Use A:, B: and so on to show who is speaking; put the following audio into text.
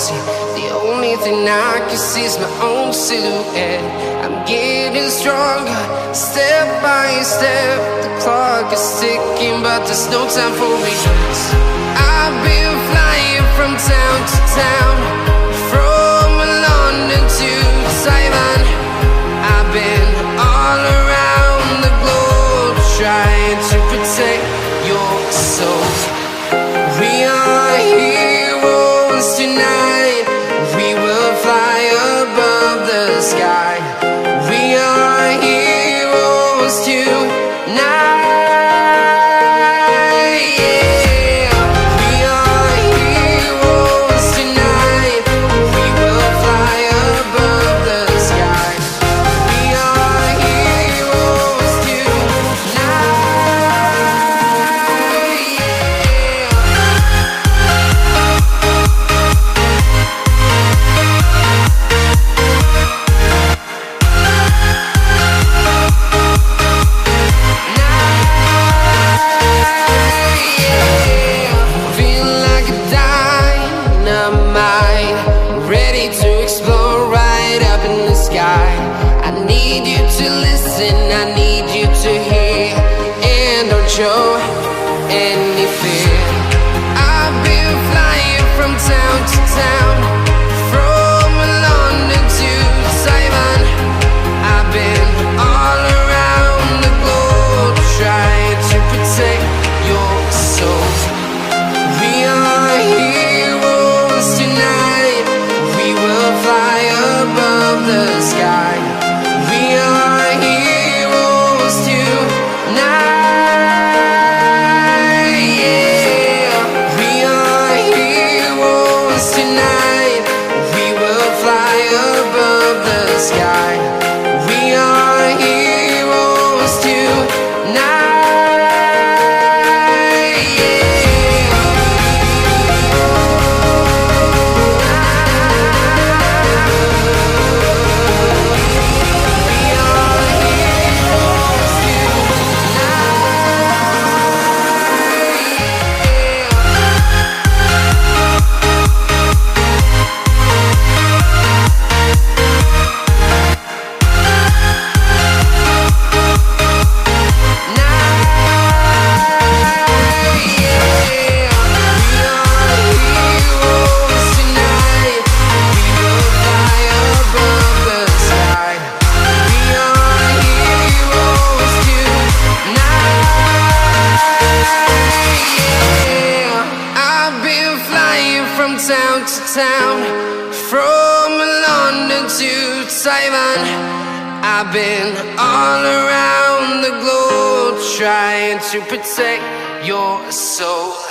A: see. The only thing I can see is my own silhouette. I'm getting stronger, step by step. The clock is ticking, but there's no time for me. I've been flying from town to town, from London to Taiwan. I've been all around the globe, trying to protect your soul. We are heroes tonight. We will fly above the sky. We are heroes tonight. I need you to listen, I need you to hear, and don't show any fear. I've been flying from town to town, from London to Taiwan. I've been all around the globe, trying to protect your soul. We are heroes tonight. We will fly above the sky. We are heroes tonight. Yeah, we are heroes tonight. We will fly above the sky. We are heroes tonight. Town to town, from London to Taiwan. I've been all around the globe, trying to protect your soul.